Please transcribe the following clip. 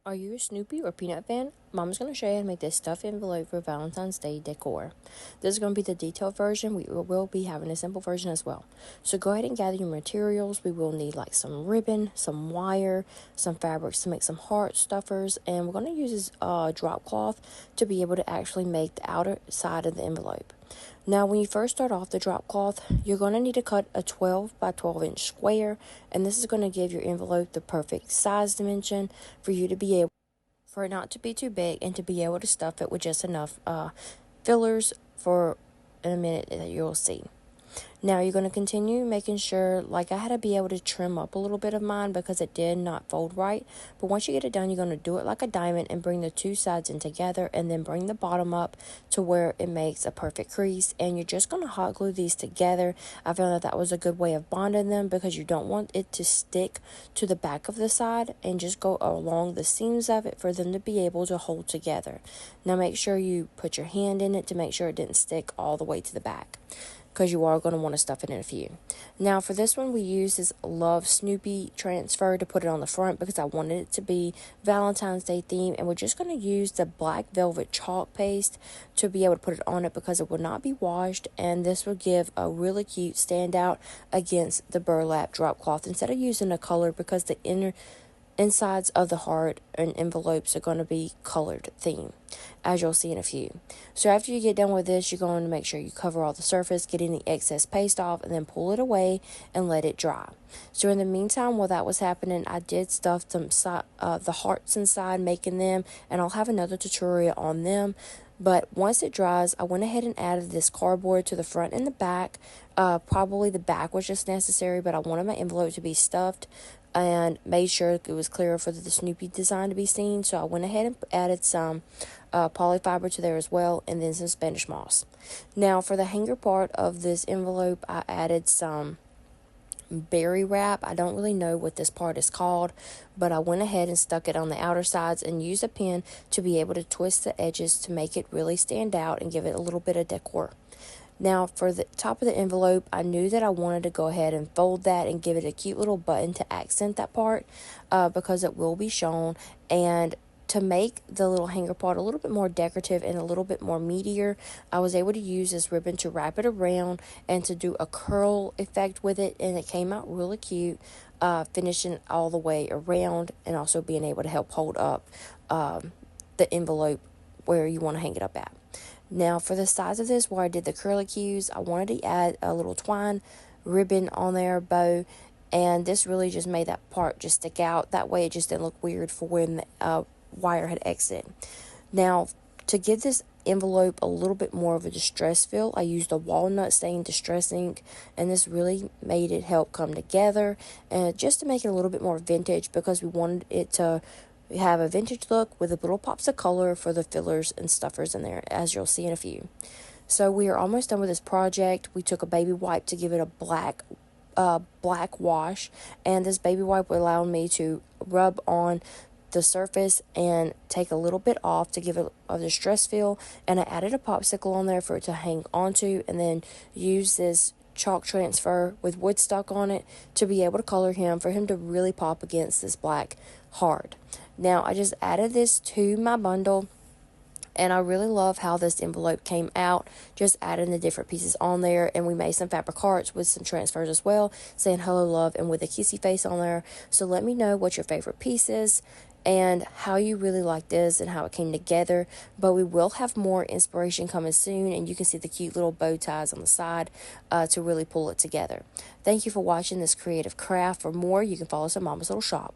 Are you a Snoopy or Peanut fan? Mama's going to show you how to make this stuffed envelope for Valentine's Day decor. This is going to be the detailed version. We will be having a simple version as well. So go ahead and gather your materials. We will need like some ribbon, some wire, some fabrics to make some heart stuffers, and we're going to use this drop cloth to be able to actually make the outer side of the envelope. Now, when you first start off the drop cloth, you're going to need to cut a 12 by 12 inch square, and this is going to give your envelope the perfect size dimension for you to be able, for it not to be too big and to be able to stuff it with just enough fillers for in a minute that you'll see. Now you're going to continue making sure, like I had to be able to trim up a little bit of mine because it did not fold right. But once you get it done, you're going to do it like a diamond and bring the two sides in together and then bring the bottom up to where it makes a perfect crease. And you're just going to hot glue these together. I found that was a good way of bonding them because you don't want it to stick to the back of the side, and just go along the seams of it for them to be able to hold together. Now make sure you put your hand in it to make sure it didn't stick all the way to the back, because you are going to want to stuff it in a few. Now for this one, we use this Love Snoopy transfer to put it on the front because I wanted it to be Valentine's Day theme, and we're just going to use the black velvet chalk paste to be able to put it on it because it will not be washed, and this will give a really cute standout against the burlap drop cloth instead of using a color, because the insides of the heart and envelopes are going to be colored theme, as you'll see in a few. So after you get done with this, you're going to make sure you cover all the surface, get any excess paste off, and then pull it away and let it dry. So in the meantime, while that was happening, I did stuff some the hearts inside, making them, and I'll have another tutorial on them. But once it dries, I went ahead and added this cardboard to the front and the back. Probably the back was just necessary, but I wanted my envelope to be stuffed and made sure it was clearer for the Snoopy design to be seen. So I went ahead and added some polyfiber to there as well, and then some Spanish moss. Now for the hanger part of this envelope, I added some berry wrap. I don't really know what this part is called, but I went ahead and stuck it on the outer sides and used a pin to be able to twist the edges to make it really stand out and give it a little bit of decor. Now for the top of the envelope, I knew that I wanted to go ahead and fold that and give it a cute little button to accent that part because it will be shown, and to make the little hanger part a little bit more decorative and a little bit more meatier, I was able to use this ribbon to wrap it around and to do a curl effect with it, and it came out really cute, finishing all the way around and also being able to help hold up the envelope where you want to hang it up at. Now for the size of this, where I did the curlicues, I wanted to add a little twine ribbon on there, bow, and this really just made that part just stick out. That way it just didn't look weird for when the wire had exited. Now to give this envelope a little bit more of a distress feel, I used a walnut stain distress ink, and this really made it help come together, and just to make it a little bit more vintage, because we wanted it to have a vintage look with a little pops of color for the fillers and stuffers in there, as you'll see in a few. So we are almost done with this project. We took a baby wipe to give it a black wash, and this baby wipe will allow me to rub on the surface and take a little bit off to give it a distress feel, and I added a popsicle on there for it to hang onto, and then use this chalk transfer with woodstock on it to be able to color him, for him to really pop against this black heart. Now I just added this to my bundle, and I really love how this envelope came out, just adding the different pieces on there, and we made some fabric hearts with some transfers as well, saying hello love and with a kissy face on there. So let me know what your favorite piece is and how you really like this and how it came together. But we will have more inspiration coming soon, and you can see the cute little bow ties on the side to really pull it together. Thank you for watching this creative craft. For more, you can follow us at Mama's Little Shop.